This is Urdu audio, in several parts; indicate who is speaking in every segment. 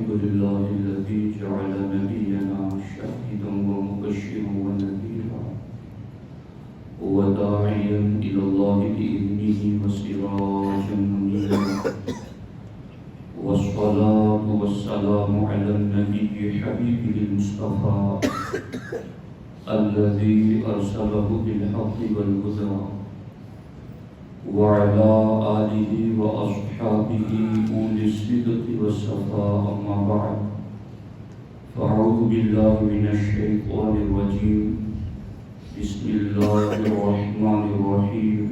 Speaker 1: الحمد لله الذي جعل نبينا شاهدا ومبشرا ونذيرا وداعيا إلى الله بإذنه وسراجا منيرا، والصلاة والسلام على النبي حبيبه المصطفى الذي أرسله بالحق والهدى وعلى آله وأصحابه أولي الصدق والصفاء، أما بعد فأعوذ بالله من الشيطان الرجيم. بسم الله الرحمن الرحيم.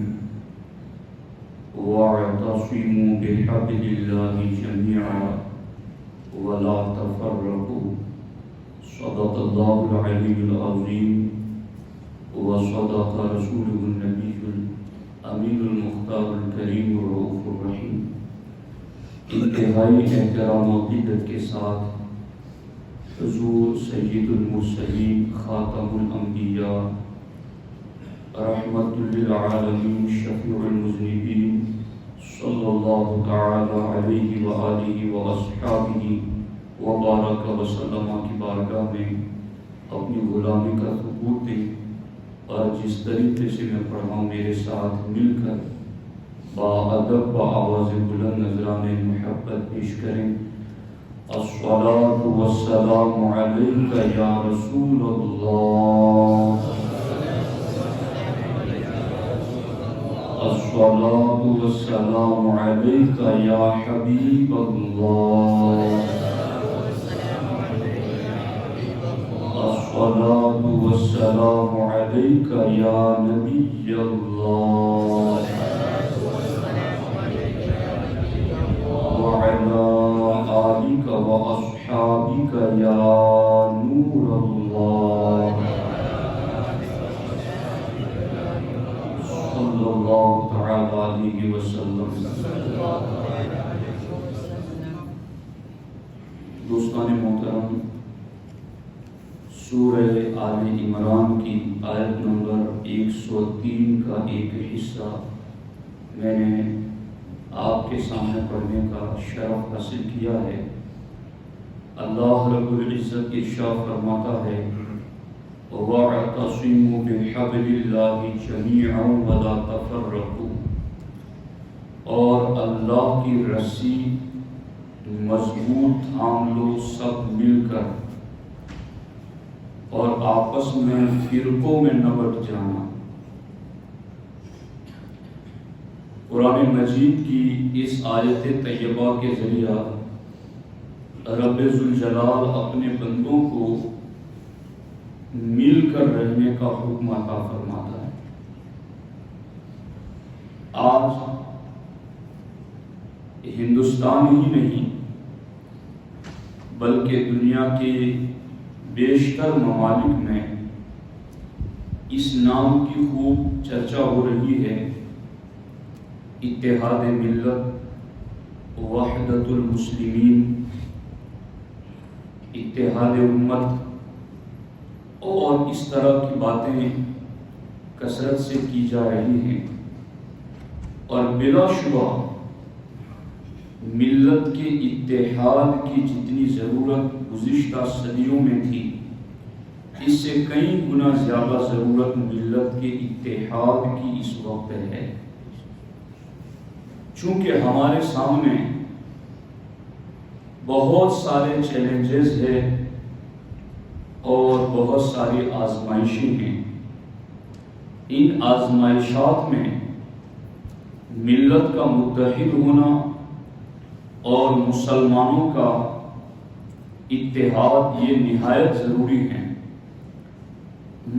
Speaker 1: واعتصموا بحبل الله جميعا ولا تفرقوا. صدق الله العلي العظيم وصدق رسوله النبي امین المختار الکریم الرؤوف الرحیم. انتہائی احترام و عقیدت کے ساتھ حضور سید المرسلین خاتم الانبیاء رحمت للعالمین شفیع المذنبین صلی اللہ تعالی علیہ وآلہ واصحابہ وبارک وسلم کی بارگاہ میں اپنی غلامی کا ثبوت دیں، اور جس طریقے سے میں پڑھا میرے ساتھ مل کر باادب و آواز بلند نذران محبت پیش کریں. الصلاۃ والسلام علیک یا رسول اللہ، الصلاۃ والسلام علیک یا حبیب اللہ، الصلاۃ والسلام علیک یا نبی اللہ، وعلی آلک واصحابک یا نور اللہ، صلی اللہ تعالی علیہ وسلم. دوستان محترم، سورہ آل عمران کی آیت نمبر 103 کا ایک حصہ میں نے آپ کے سامنے پڑھنے کا شرف حاصل کیا ہے. اللہ رب العزت ارشاد فرماتا ہے وَاعْتَصِمُوا بِحَبْلِ اللَّهِ جَمِيعًا وَلَا تَفَرَّقُوا، اور اللہ کی رسی مضبوط تھام لو سب مل کر، اور آپس میں فرقوں میں نہ بٹ جانا. قرآن مجید کی اس آیت طیبہ کے ذریعہ رب ذوالجلال اپنے بندوں کو مل کر رہنے کا حکم عطا فرماتا ہے. آج ہندوستان ہی نہیں بلکہ دنیا کے بیشتر ممالک میں اس نام کی خوب چرچا ہو رہی ہے. اتحاد ملت، وحدت المسلمین، اتحاد امت، اور اس طرح کی باتیں کثرت سے کی جا رہی ہیں. اور بلا شبہ ملت کے اتحاد کی جتنی ضرورت گزشتہ صدیوں میں تھی، اس سے کئی گنا زیادہ ضرورت ملت کے اتحاد کی اس وقت ہے. چونکہ ہمارے سامنے بہت سارے چیلنجز ہیں اور بہت ساری آزمائشیں ہیں. ان آزمائشات میں ملت کا متحد ہونا اور مسلمانوں کا اتحاد یہ نہایت ضروری ہے.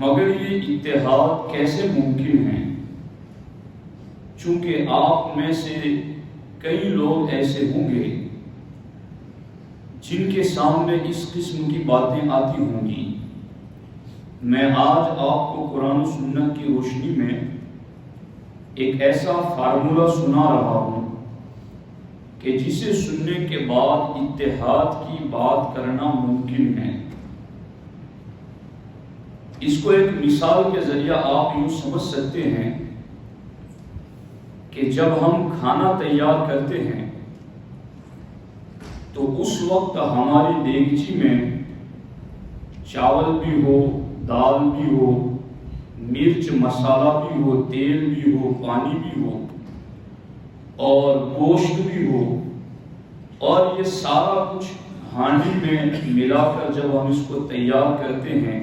Speaker 1: مگر یہ اتحاد کیسے ممکن ہے؟ چونکہ آپ میں سے کئی لوگ ایسے ہوں گے جن کے سامنے اس قسم کی باتیں آتی ہوں گی. میں آج آپ کو قرآن و سنت کی روشنی میں ایک ایسا فارمولہ سنا رہا ہوں کہ جسے سننے کے بعد اتحاد کی بات کرنا ممکن ہے. اس کو ایک مثال کے ذریعہ آپ یوں سمجھ سکتے ہیں کہ جب ہم کھانا تیار کرتے ہیں تو اس وقت ہماری دیگچی میں چاول بھی ہو، دال بھی ہو، مرچ مسالہ بھی ہو، تیل بھی ہو، پانی بھی ہو اور گوشت بھی ہو، اور یہ سارا کچھ ہانڈی میں ملا کر جب ہم اس کو تیار کرتے ہیں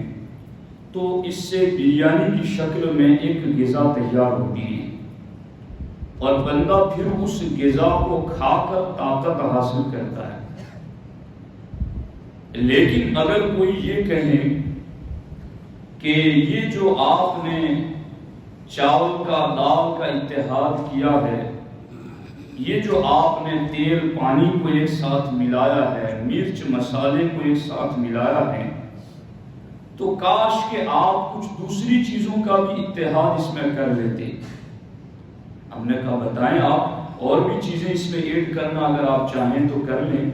Speaker 1: تو اس سے بریانی کی شکل میں ایک غذا تیار ہوتی ہے، اور بندہ پھر اس غذا کو کھا کر طاقت حاصل کرتا ہے۔ لیکن اگر کوئی یہ کہے کہ یہ جو آپ نے چاول کا دال کا اتحاد کیا ہے، یہ جو آپ نے تیل پانی کو ایک ساتھ ملایا ہے، مرچ مسالے کو ایک ساتھ ملایا ہے، تو کاش کہ آپ کچھ دوسری چیزوں کا بھی اتحاد اس میں کر لیتے۔ ہم نے کہا بتائیں آپ اور بھی چیزیں اس میں ایڈ کرنا اگر آپ چاہیں تو کر لیں۔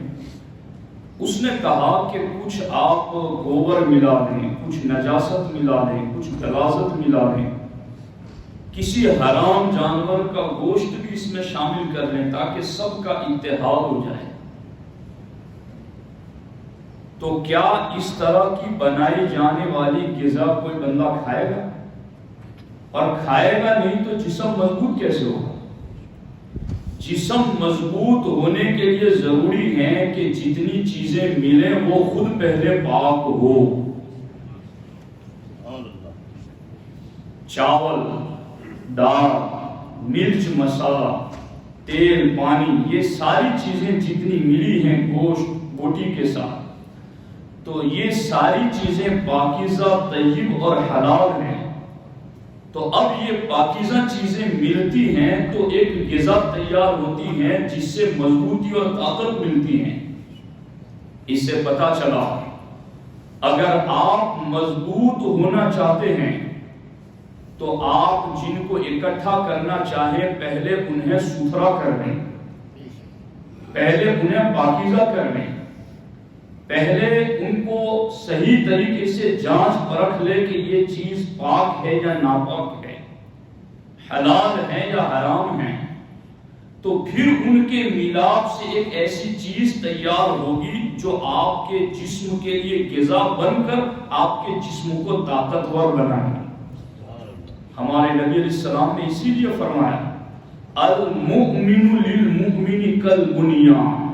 Speaker 1: اس نے کہا کہ کچھ آپ گوبر ملا دیں، کچھ نجاست ملا دیں، کچھ غلاظت ملا دیں، کسی حرام جانور کا گوشت بھی اس میں شامل کر لیں تاکہ سب کا اتحاد ہو جائے۔ تو کیا اس طرح کی بنائی جانے والی غذا کوئی بندہ کھائے گا؟ اور کھائے گا نہیں تو جسم مضبوط کیسے ہوگا؟ جسم مضبوط ہونے کے لیے ضروری ہے کہ جتنی چیزیں ملیں وہ خود پہلے پاک ہو۔ چاول، دال، مرچ مسالہ، تیل پانی، یہ ساری چیزیں جتنی ملی ہیں گوشت بوٹی کے ساتھ، تو یہ ساری چیزیں پاکیزہ طیب اور حلال ہیں۔ تو اب یہ پاکیزہ چیزیں ملتی ہیں تو ایک غذا تیار ہوتی ہے جس سے مضبوطی اور طاقت ملتی ہے۔ اس سے پتہ چلا اگر آپ مضبوط ہونا چاہتے ہیں تو آپ جن کو اکٹھا کرنا چاہیں پہلے انہیں ستھرا کر لیں، پہلے انہیں پاکیزہ کر لیں، پہلے ان کو صحیح طریقے سے جانچ پرکھ لے کہ یہ چیز پاک ہے یا ناپاک ہے، حلال ہے یا حرام ہے، تو پھر ان کے ملاپ سے ایک ایسی چیز تیار ہوگی جو آپ کے جسم کے لیے غذا بن کر آپ کے جسم کو طاقتور بنائے گی۔ ہمارے نبی علیہ السلام نے اسی لیے فرمایا المؤمن للمؤمن کالبنیان۔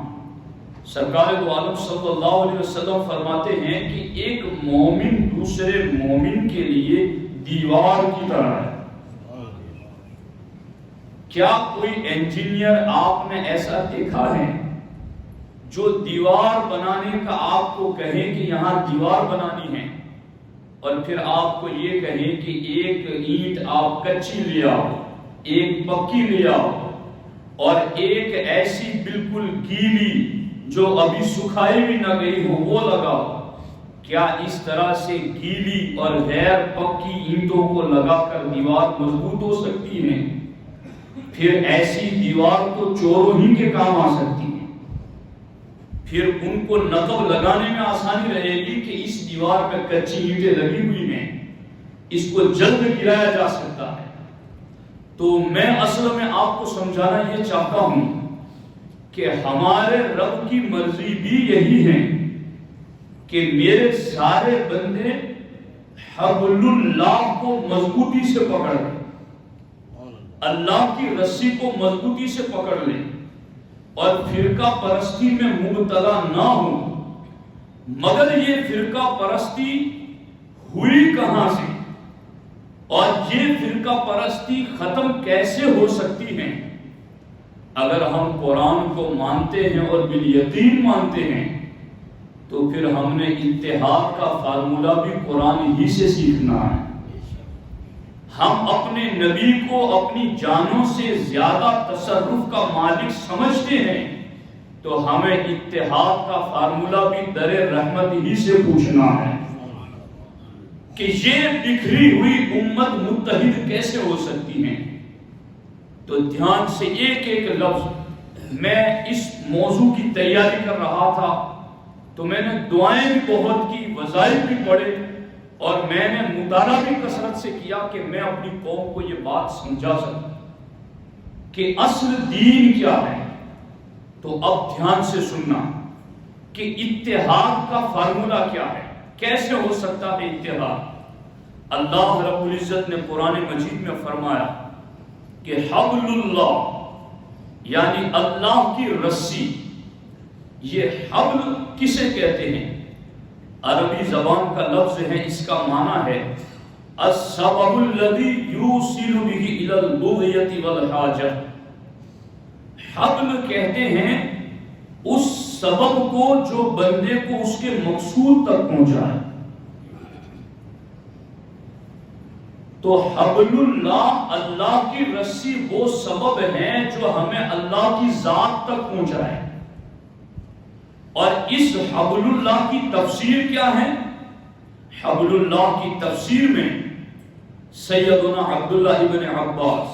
Speaker 1: سرکار دو عالم صلی اللہ علیہ وسلم فرماتے ہیں کہ ایک مومن دوسرے مومن کے لیے دیوار کی طرح ہے۔ کیا کوئی انجینئر آپ نے ایسا دیکھا ہے جو دیوار بنانے کا آپ کو کہے کہ یہاں دیوار بنانی ہے اور پھر آپ کو یہ کہے کہ ایک اینٹ آپ کچی لے آؤ، ایک پکی لے آؤ اور ایک ایسی بالکل گیلی جو ابھی سکھائی بھی نہ گئی ہو وہ لگاؤ؟ کیا اس طرح سے گیلی اور غیر پکی اینٹوں کو لگا کر دیوار مضبوط ہو سکتی ہے؟ پھر ایسی دیوار تو چوروں ہی کے کام آ سکتی ہے، پھر ان کو نقب لگانے میں آسانی رہے گی کہ اس دیوار پہ کچی اینٹیں لگی ہوئی ہیں، اس کو جلد گرایا جا سکتا ہے۔ تو میں اصل میں آپ کو سمجھانا یہ چاہتا ہوں کہ ہمارے رب کی مرضی بھی یہی ہے کہ میرے سارے بندے حبل اللہ کو مضبوطی سے پکڑ لیں، اللہ کی رسی کو مضبوطی سے پکڑ لیں اور فرقہ پرستی میں مبتلا نہ ہوں۔ مگر یہ فرقہ پرستی ہوئی کہاں سے اور یہ فرقہ پرستی ختم کیسے ہو سکتی ہے؟ اگر ہم قرآن کو مانتے ہیں اور بالیقین مانتے ہیں تو پھر ہم نے اتحاد کا فارمولہ بھی قرآن ہی سے سیکھنا ہے۔ ہم اپنے نبی کو اپنی جانوں سے زیادہ تصرف کا مالک سمجھتے ہیں تو ہمیں اتحاد کا فارمولہ بھی در رحمت ہی سے پوچھنا ہے کہ یہ بکھری ہوئی امت متحد کیسے ہو سکتی ہے۔ تو دھیان سے ایک ایک لفظ، میں اس موضوع کی تیاری کر رہا تھا تو میں نے دعائیں بھی بہت کی، وظائف بھی پڑھے اور میں نے مطالعہ بھی کثرت سے کیا کہ میں اپنی قوم کو یہ بات سمجھا سکوں کہ اصل دین کیا ہے۔ تو اب دھیان سے سننا، کہ اتحاد کا فارمولا کیا ہے، کیسے ہو سکتا ہے اتحاد؟ اللہ رب العزت نے قرآن مجید میں فرمایا کہ حبل اللہ یعنی اللہ کی رسی. یہ حبل کسے کہتے ہیں؟ عربی زبان کا لفظ ہے، اس کا معنی ہے السبب الذی یوصل به الی البغیۃ والحاجہ. حبل کہتے ہیں اس سبب کو جو بندے کو اس کے مقصود تک پہنچائے. تو حبل اللہ، اللہ کی رسی وہ سبب ہے جو ہمیں اللہ کی ذات تک پہنچائے. اور اس حبل اللہ کی تفسیر کیا ہے؟ حبل اللہ کی تفسیر میں سیدنا عبداللہ ابن عباس،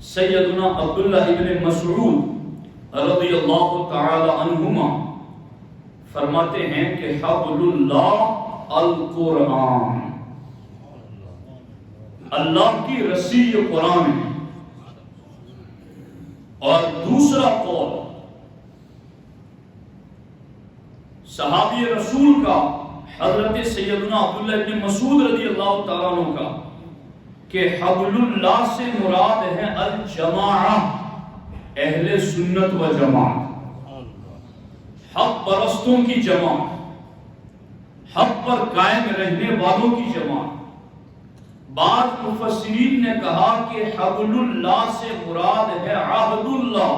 Speaker 1: سیدنا عبداللہ ابن مسعود رضی اللہ تعالی عنہما فرماتے ہیں کہ حبل اللہ القرآن، اللہ کی رسی یہ قرآن ہے. اور دوسرا قول صحابی رسول کا حضرت سیدنا عبداللہ ابن مسعود رضی اللہ تعالیٰ عنہ کا کہ حبل اللہ سے مراد ہے الجماعہ، اہل سنت و جماعت، حق پرستوں کی جماعت، حق پر قائم رہنے والوں کی جماعت. بعض مفسرین نے کہا کہ حبل اللہ سے مراد ہے عہد اللہ،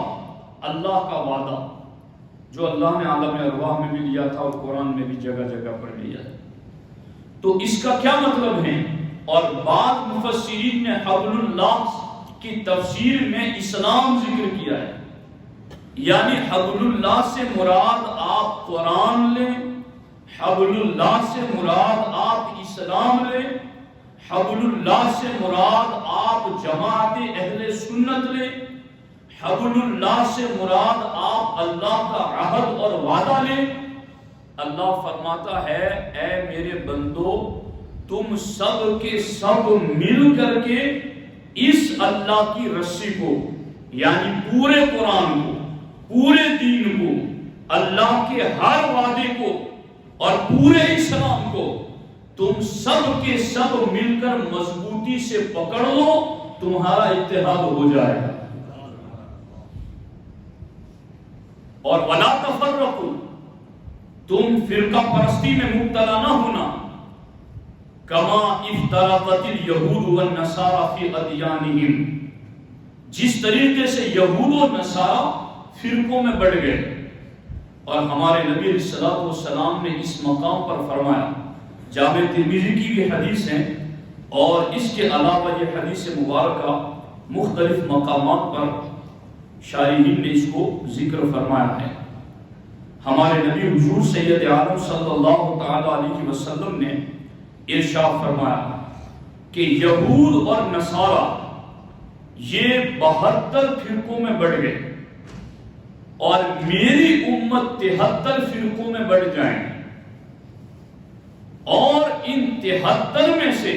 Speaker 1: اللہ کا وعدہ جو اللہ نے عالم ارواح میں بھی لیا تھا اور قرآن میں بھی جگہ جگہ پر لیا ہے. تو اس کا کیا مطلب ہے؟ اور بعض مفسرین نے حبل اللہ کی تفسیر میں اسلام ذکر کیا ہے، یعنی حبل اللہ سے مراد آپ قرآن لیں، حبل اللہ سے مراد آپ اسلام لیں، حبل اللہ سے مراد آپ جماعت اہل سنت لیں، حبل اللہ سے مراد آپ اللہ کا عہد اور وعدہ لیں. اللہ فرماتا ہے اے میرے بندو، تم سب کے سب مل کر کے اس اللہ کی رسی کو یعنی پورے قرآن کو، پورے دین کو، اللہ کے ہر وعدے کو اور پورے اسلام کو تم سب کے سب مل کر مضبوطی سے پکڑ لو، تمہارا اتحاد ہو جائے گا. اور ولا تفرقوا، تم فرقہ پرستی میں مبتلا نہ ہونا. کما افترقت الیہود والنصارى فی ادیانہم، جس طریقے سے یہود و نصارہ فرقوں میں بڑھ گئے. اور ہمارے نبی علیہ الصلوۃ والسلام نے اس مقام پر فرمایا، جامع ترمذی کی بھی حدیث ہے اور اس کے علاوہ یہ حدیث مبارکہ مختلف مقامات پر شارحین نے اس کو ذکر فرمایا ہے. ہمارے نبی حضور سید عالم صلی اللہ تعالی علیہ وسلم نے ارشاد فرمایا کہ یہود اور نصارہ یہ 72 فرقوں میں بڑھ گئے اور میری امت 73 فرقوں میں بڑھ جائیں، اور ان 73 میں سے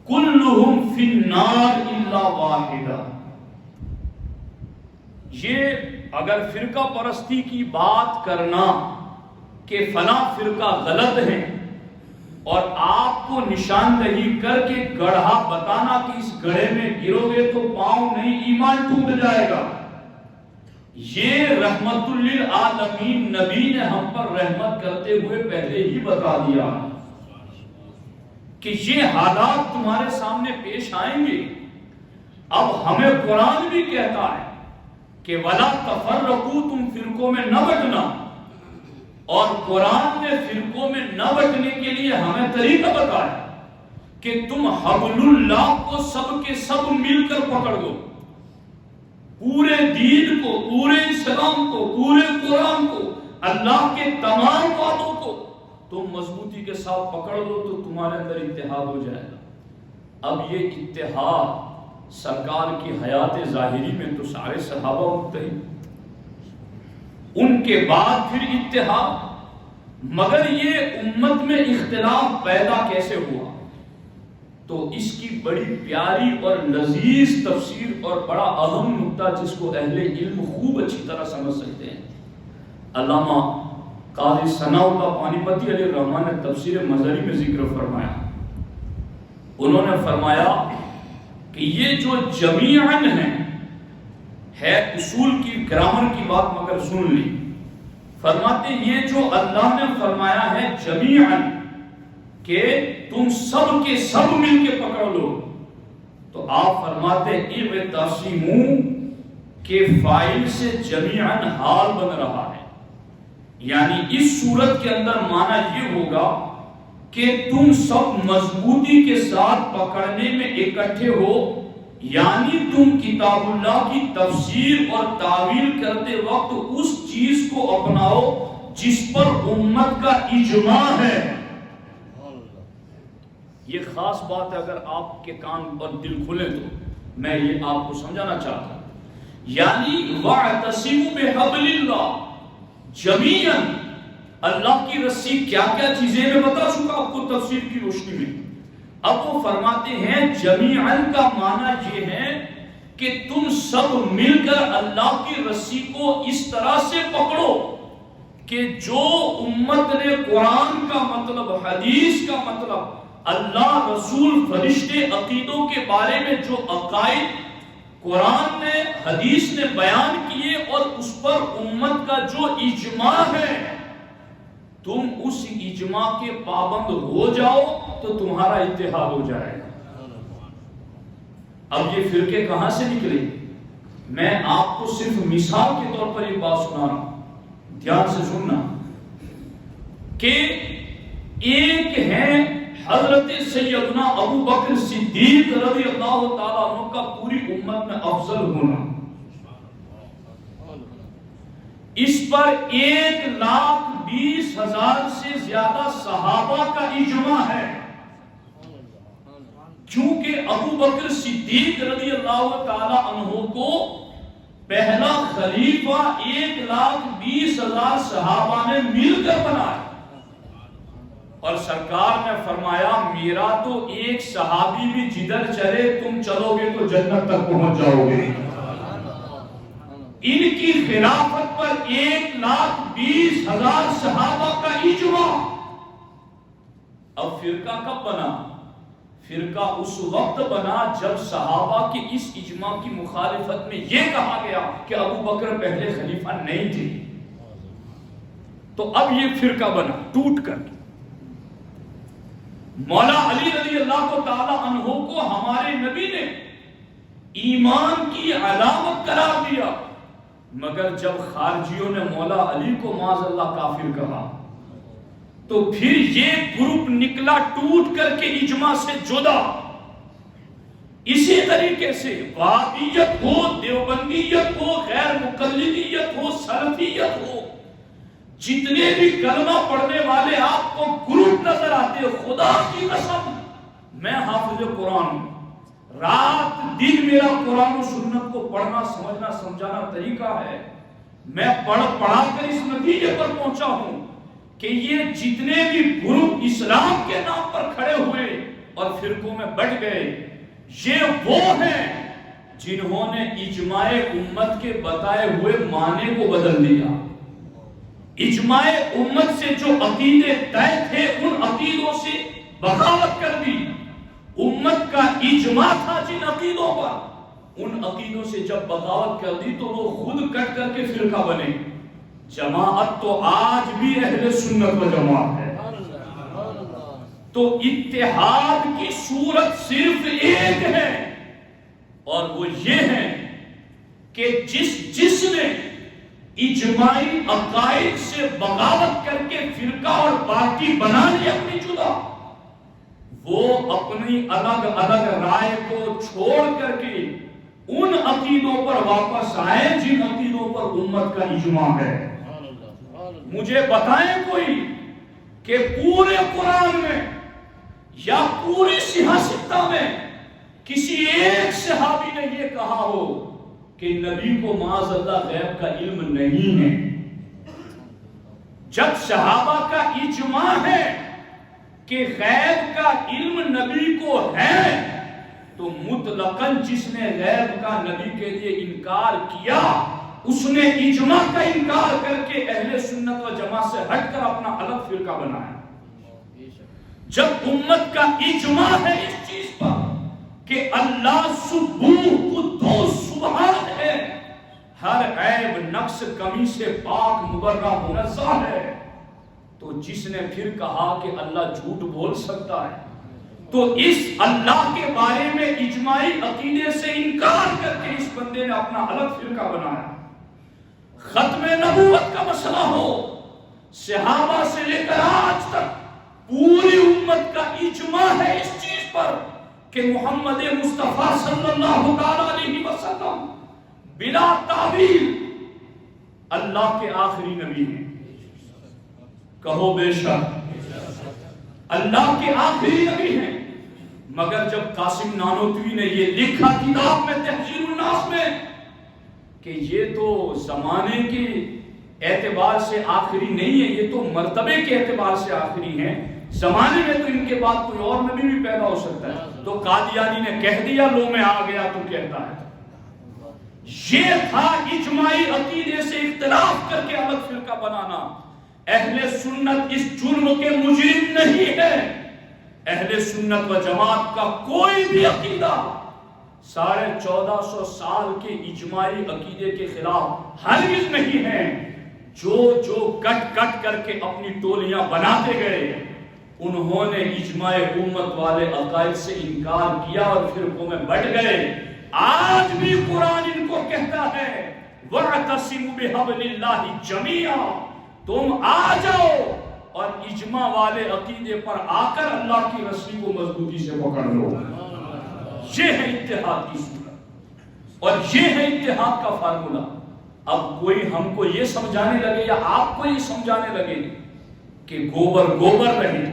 Speaker 1: کلہم فی النار الا واحدہ. یہ اگر فرقہ پرستی کی بات کرنا کہ فلاں فرقہ غلط ہے اور آپ کو نشاندہی کر کے گڑھا بتانا کہ اس گڑھے میں گرو گے تو پاؤں نہیں، ایمان ٹوٹ جائے گا، یہ رحمت للعالمین نبی نے ہم پر رحمت کرتے ہوئے پہلے ہی بتا دیا کہ یہ حالات تمہارے سامنے پیش آئیں گے. اب ہمیں قرآن بھی کہتا ہے کہ وَلَا تَفَرَّقُوا، تم فرقوں میں نہ بٹنا، اور قرآن نے فرقوں میں نہ بٹنے کے لیے ہمیں طریقہ بتایا کہ تم حبل اللہ کو سب کے سب مل کر پکڑ لو، پورے دین کو، پورے اسلام کو، پورے قرآن کو، اللہ کے تمام باتوں کو تم مضبوطی کے ساتھ پکڑ لو تو تمہارے اندر اتحاد ہو جائے گا. اب یہ اتحاد سرکار کی حیات ظاہری میں تو سارے صحابہ متحد، ان کے بعد پھر اتحاد، مگر یہ امت میں اختلاف پیدا کیسے ہوا؟ تو اس کی بڑی پیاری اور لذیذ تفسیر اور بڑا اہم نقطہ جس کو اہل علم خوب اچھی طرح سمجھ سکتے ہیں، علامہ قاضی ثناء اللہ پانی پتی علیہ الرحمن نے تفسیر مظہری میں ذکر فرمایا. انہوں نے فرمایا کہ یہ جو جمیعاً ہے اصول کی گرامر کی بات مگر سن لی. فرماتے یہ جو اللہ نے فرمایا ہے جمیعاً کہ تم سب کے سب مل کے پکڑ لو، تو آپ فرماتے اعتصموا کہ فاعل سے جمیعاً حال بن رہا ہے. یعنی اس صورت کے اندر معنی یہ ہوگا کہ تم سب مضبوطی کے ساتھ پکڑنے میں اکٹھے ہو، یعنی تم کتاب اللہ کی تفسیر اور تعویل کرتے وقت اس چیز کو اپناؤ جس پر امت کا اجماع ہے. یہ خاص بات ہے، اگر آپ کے کان اور دل کھلیں تو میں یہ آپ کو سمجھانا چاہتا ہوں. یعنی وَاعْتَصِمُوا بِحَبْلِ اللَّهِ جمیعاً. اللہ کی رسی کیا کیا چیزیں میں بتا چکا آپ کو تفسیر کی روشنی میں. اب وہ فرماتے ہیں جمیعاً کا معنی یہ ہے کہ تم سب مل کر اللہ کی رسی کو اس طرح سے پکڑو کہ جو امت نے قرآن کا مطلب، حدیث کا مطلب، اللہ، رسول، فرشتے، عقیدوں کے بارے میں جو عقائد قرآن نے، حدیث نے بیان کیے اور اس پر امت کا جو اجماع ہے، تم اس اجماع کے پابند ہو جاؤ تو تمہارا اتحاد ہو جائے گا. اب یہ فرقے کہاں سے نکلے؟ میں آپ کو صرف مثال کے طور پر یہ بات سنا رہا ہوں، دھیان سے سننا. کہ ایک ہے حضرت سیدنا ابو بکر صدیق رضی اللہ تعالیٰ عنہ کا پوری امت میں افضل ہونا. اس پر 1,20,000 سے زیادہ صحابہ کا اجماع ہے. کیونکہ ابو بکر صدیق رضی اللہ تعالیٰ عنہ کو پہلا خلیفہ 1,20,000 صحابہ نے مل کر بنایا. اور سرکار نے فرمایا میرا تو ایک صحابی بھی جدھر چلے تم چلو گے تو جنت تک پہنچ جاؤ گے. ان کی خلافت پر 1,20,000 صحابہ کا اجماع. اب فرقہ کب بنا؟ فرقہ اس وقت بنا جب صحابہ کے اس اجماع کی مخالفت میں یہ کہا گیا کہ ابو بکر پہلے خلیفہ نہیں تھے. تو اب یہ فرقہ بنا ٹوٹ کر. مولا علی رضی اللہ تعالی عنہ کو ہمارے نبی نے ایمان کی علامت قرار دیا، مگر جب خارجیوں نے مولا علی کو معاذ اللہ کافر کہا تو پھر یہ گروپ نکلا ٹوٹ کر کے اجماع سے جدا. اسی طریقے سے وہابیت ہو، دیوبندیت ہو، غیر مقلدیت ہو، سلفیت ہو، جتنے بھی کلمہ پڑھنے والے آپ کو گروپ نظر آتے، خدا کی قسم میں حافظ قرآن ہوں. رات دن میرا قرآن و سنت کو پڑھنا، سمجھنا، سمجھانا طریقہ ہے. میں پڑھا کر اس نتیجے پر پہنچا ہوں کہ یہ جتنے بھی گروپ اسلام کے نام پر کھڑے ہوئے اور فرقوں میں بٹ گئے، یہ وہ ہیں جنہوں نے اجماع امت کے بتائے ہوئے معنی کو بدل دیا. اجماع امت سے جو عقیدے طے تھے ان عقیدوں سے بغاوت کر دی. امت کا اجماع تھا جن عقیدوں پر، ان عقیدوں سے جب بغاوت کر دی تو وہ خود کٹ کر کے فرقہ بنے. جماعت تو آج بھی اہل سنت و جماعت ہے. تو اتحاد کی صورت صرف ایک ہے اور وہ یہ ہے کہ جس نے اجماعی عقائد سے بغاوت کر کے فرقہ اور پارٹی بنا لی اپنی جدا، وہ اپنی الگ الگ رائے کو چھوڑ کر کے ان عقیدوں پر واپس آئے جن عقیدوں پر امت کا اجماع ہے. مجھے بتائیں کوئی کہ پورے قرآن میں یا پوری سیاستہ میں کسی ایک صحابی نے یہ کہا ہو کہ نبی کو معاذ اللہ غیب کا علم نہیں ہے. جب صحابہ کا اجماع ہے کہ غیب کا علم نبی کو ہے تو مطلقاً جس نے غیب کا نبی کے لیے انکار کیا اس نے اجماع کا انکار کر کے اہل سنت و جماعت اجماع سے ہٹ کر اپنا الگ فرقہ بنایا. جب امت کا اجماع ہے اس چیز پر کہ اللہ سبوح قدوس سبحان ہے، ہر عیب نقص کمی سے پاک مبرہ منزہ ہے، تو جس نے پھر کہا کہ اللہ جھوٹ بول سکتا ہے، تو اس اللہ کے بارے میں اجماعی عقیدے سے انکار کر کے اس بندے نے اپنا الگ فرقہ بنایا. ختم نبوت کا مسئلہ ہو، صحابہ سے لے کر آج تک پوری امت کا اجماع ہے اس چیز پر کہ محمد مصطفیٰ صلی اللہ علیہ وسلم بلا تعویل اللہ کے آخری نبی ہیں. کہو بے شک اللہ کے آخری نبی ہیں. مگر جب قاسم نانوتوی نے یہ لکھا کتاب میں تحذیر الناس میں کہ یہ تو زمانے کے اعتبار سے آخری نہیں ہے، یہ تو مرتبے کے اعتبار سے آخری ہیں، زمانے میں تو ان کے بعد کوئی اور نبی بھی پیدا ہو سکتا ہے، تو قادیانی نے کہہ دیا لو میں آ گیا تو کہتا ہے. یہ تھا اجماعی عقیدے سے اختلاف کر کے الگ فرقہ بنانا. اہل سنت اس جرم کے مجرم نہیں ہے. اہل سنت و جماعت کا کوئی بھی عقیدہ 1450 سال کے اجماعی عقیدے کے خلاف ہرگز نہیں ہے. جو کٹ کر کے اپنی ٹولیاں بناتے گئے انہوں نے اجماع امت والے عقائد سے انکار کیا اور فرقوں میں بٹ گئے. آج بھی قرآن ان کو کہتا ہے وَاعْتَصِمُوا بِحَبْلِ اللَّهِ جَمِيعًا، تم آ جاؤ اور اجماع والے عقیدے پر آ کر اللہ کی رسی کو مضبوطی سے پکڑ لو. یہ ہے اتحاد کی صورت اور یہ ہے اتحاد کا فارمولہ. اب کوئی ہم کو یہ سمجھانے لگے یا آپ کو یہ سمجھانے لگے کہ گوبر رہے،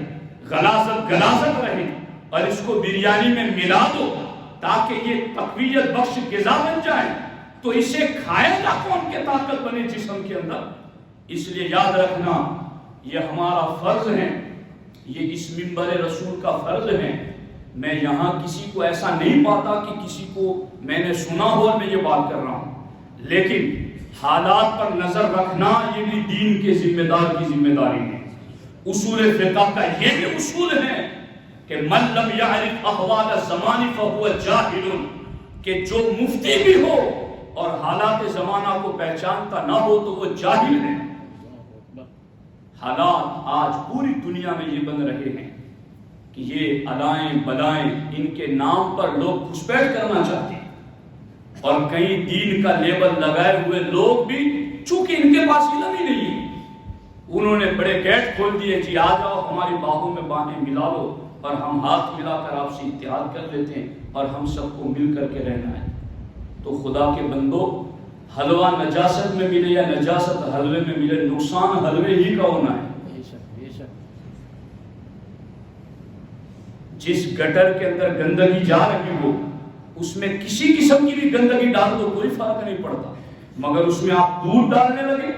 Speaker 1: غلاظت رہے اور اس کو بریانی میں ملا دو تاکہ یہ تقویت بخش غذا بن جائے، تو اسے کھائے گا کون کہ طاقت بنے جسم کے اندر. اس لیے یاد رکھنا یہ ہمارا فرض ہے، یہ اس منبر رسول کا فرض ہے. میں یہاں کسی کو ایسا نہیں پاتا کہ کسی کو میں نے سنا ہو اور میں یہ بات کر رہا ہوں، لیکن حالات پر نظر رکھنا یہ بھی دین کے ذمہ دار کی ذمہ داری ہے. اصول فقہ کا یہ بھی اصول ہے کہ من لم یعرف احوال الزمان فهو جاہل، کہ جو مفتی بھی ہو اور حالات زمانہ کو پہچانتا نہ ہو تو وہ جاہل ہے. حالات آج پوری دنیا میں یہ بن رہے ہیں کہ یہ علائیں بلائیں ان کے نام پر لوگ گھسپیٹ کرنا چاہتے ہیں، اور کہیں دین کا لیبل لگائے ہوئے لوگ بھی چونکہ ان کے پاس علم ہی نہیں ہے، انہوں نے بڑے گیٹ کھول دیے جی آ جاؤ ہماری باہوں میں باہیں ملا لو اور ہم ہاتھ ملا کر آپ سے اتحاد کر لیتے ہیں اور ہم سب کو مل کر کے رہنا ہے. تو خدا کے بندو، حلوہ نجاست میں ملے یا نجاست حلوے میں ملے، نقصان حلوے ہی کا ہونا ہے. جس گٹر کے اندر گندگی جا رہی ہو اس میں کسی قسم کی بھی گندگی ڈال دو کوئی فرق نہیں پڑتا، مگر اس میں آپ دودھ ڈالنے لگے،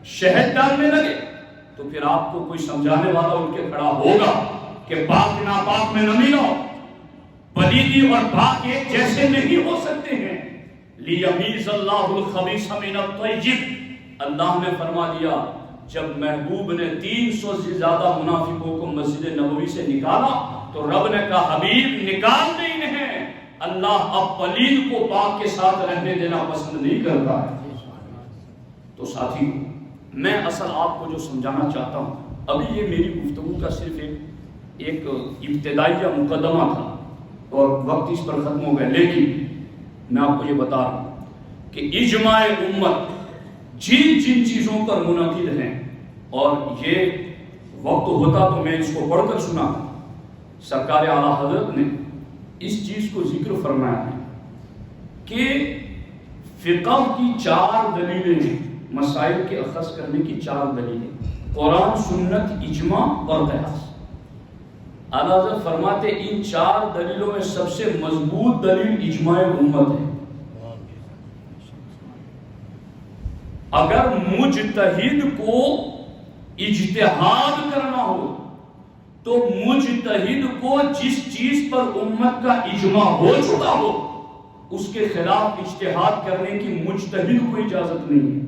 Speaker 1: شہد ڈالنے لگے، تو پھر آپ کو کوئی سمجھانے والا ان کے کھڑا ہوگا کہ پاک ناپاک میں نہ ملاؤ. پلیدی اور پاک ایک جیسے نہیں ہو سکتے ہیں. لیمیز اللہ الخبیث من الطیب، اللہ نے فرما دیا جب محبوب نے 300 سے زیادہ منافقوں کو مسجد نبوی سے نکالا تو رب نے کہا حبیب نکالتے ہی نہیں، اللہ اب پلید کو پاک کے ساتھ رہنے دینا پسند نہیں کرتا ہے. تو ساتھی میں اصل آپ کو جو سمجھانا چاہتا ہوں، ابھی یہ میری گفتگو کا صرف ایک ابتدائیہ مقدمہ تھا اور وقت اس پر ختم ہو گیا، لیکن میں آپ کو یہ بتا رہا ہوں کہ اجماع امت جن چیزوں پر منعقد ہیں، اور یہ وقت ہوتا تو میں اس کو پڑھ کر سنا، سرکار اعلیٰ حضرت نے اس چیز کو ذکر فرمایا ہے کہ فقہ کی 4 دلیلیں ہیں، مسائل کے اخذ کرنے کی 4 دلیلیں، قرآن، سنت، اجماع اور قیاس. اعلیٰ حضرت فرماتے ان 4 دلیلوں میں سب سے مضبوط دلیل اجماع امت ہے. اگر مجتہد کو اجتہاد کرنا ہو تو مجتہد کو جس چیز پر امت کا اجماع ہو چکا ہو اس کے خلاف اجتہاد کرنے کی مجتہد کو اجازت نہیں ہے.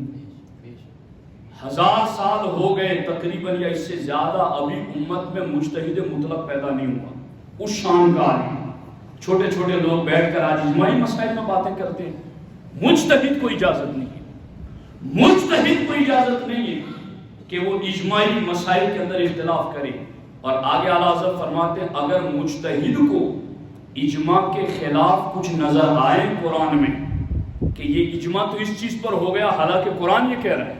Speaker 1: 1000 سال ہو گئے تقریباً یا اس سے زیادہ، ابھی امت میں مجتہد مطلق پیدا نہیں ہوا اس شان کا عالم۔ چھوٹے چھوٹے لوگ بیٹھ کر آج اجماعی مسائل میں باتیں کرتے ہیں، مجتہد کو اجازت نہیں ہے، مجتہد کو اجازت نہیں ہے کہ وہ اجماعی مسائل کے اندر اختلاف کرے۔ اور آگے اعلیٰ حضرت فرماتے ہیں اگر مجتہد کو اجماع کے خلاف کچھ نظر آئے قرآن میں کہ یہ اجماع تو اس چیز پر ہو گیا حالانکہ قرآن یہ کہہ رہا ہے،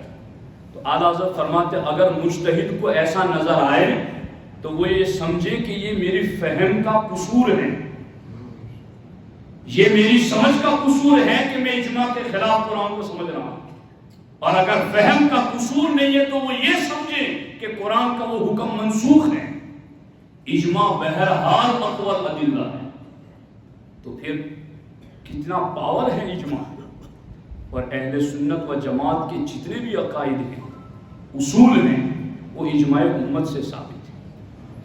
Speaker 1: تو اعلیٰ حضرت فرماتے ہیں اگر مجتہد کو ایسا نظر آئے تو وہ یہ سمجھے کہ یہ میری فہم کا قصور ہے، یہ میری سمجھ کا قصور ہے کہ میں اجماع کے خلاف قرآن کو سمجھ رہا ہوں۔ اور اگر فہم کا قصور نہیں ہے تو وہ یہ سمجھے کہ قرآن کا وہ حکم منسوخ ہے۔ اجماع بہرحال اقوى الادلہ ہے، تو پھر کتنا پاور ہے اجماع۔ اور اہل سنت و جماعت کے جتنے بھی عقائد ہیں، اصول ہیں، وہ اجماع امت سے ثابت ہے۔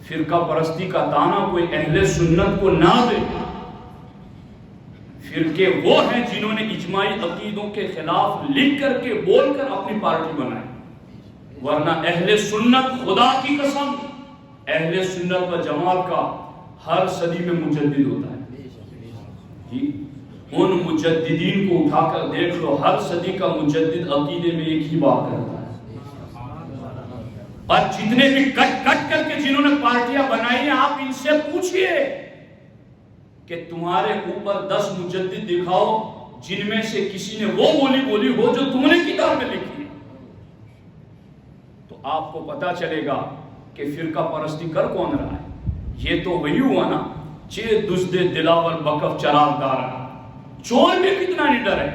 Speaker 1: فرقہ پرستی کا طعنہ کوئی اہل سنت کو نہ دے۔ فرقے وہ ہیں جنہوں نے اجماعی عقیدوں کے خلاف لکھ کر کے بول کر اپنی پارٹی بنائی، ورنہ اہل سنت خدا کی قسم اہل سنت و جماعت کا ہر صدی میں مجدد ہوتا ہے جی۔ ان مجددین کو اٹھا کر دیکھ لو، ہر صدی کا مجدد عقیدے میں ایک ہی بات کرتا ہے۔ اور جتنے بھی کٹ کر کے جنہوں نے پارٹیاں بنائی ہیں، آپ ان سے پوچھئے کہ تمہارے اوپر 10 مجدد دکھاؤ جن میں سے کسی نے وہ بولی ہو جو تم نے کتاب میں لکھی ہے، تو آپ کو پتا چلے گا کہ فرقہ پرستی کر کون رہا ہے۔ یہ تو وہی ہوا نا، چے دزد دلاور بکف چراغ دارا۔ چور میں کتنا نڈر ہے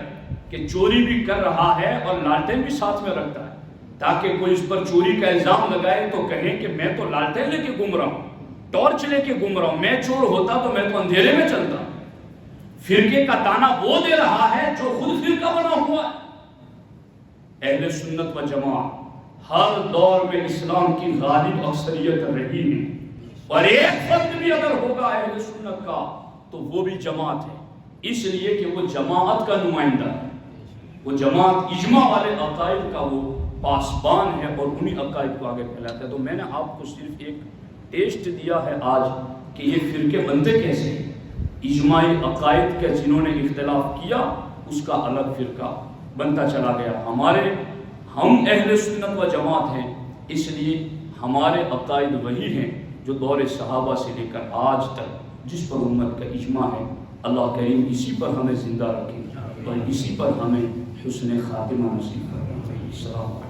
Speaker 1: کہ چوری بھی کر رہا ہے اور لالٹین بھی ساتھ میں رکھتا ہے، تاکہ کوئی اس پر چوری کا الزام لگائے تو کہیں کہ میں تو لالٹین لے کے گھوم رہا ہوں، ٹارچ لے کے گھوم رہا ہوں، میں چور ہوتا تو میں تو اندھیرے میں چلتا۔ فرقے کا طعنہ وہ دے رہا ہے جو خود فرقہ بنا ہوا ہے۔ اہل سنت و جماعت ہر دور میں اسلام کی غالب اکثریت رہی ہے، اور ایک فرد بھی اگر ہوگا اہل سنت کا تو وہ بھی جماعت ہے، اس لیے کہ وہ جماعت کا نمائندہ ہے، وہ جماعت اجماع والے عقائد کا وہ پاسبان ہے اور انہی عقائد کو آگے پھیلاتا ہے۔ تو میں نے آپ کو صرف ایک ٹیسٹ دیا ہے آج کہ یہ فرقے بنتے کیسے ہیں۔ اجماعی عقائد کے جنہوں نے اختلاف کیا اس کا الگ فرقہ بنتا چلا گیا۔ ہم اہل سنت و جماعت ہیں، اس لیے ہمارے عقائد وہی ہیں جو دور صحابہ سے لے کر آج تک جس پر امت کا اجماع ہے۔ اللہ کریم اسی پر ہمیں زندہ رکھے اور اسی پر ہمیں حسن خاتمہ نصیب کرے۔ السلام علیکم۔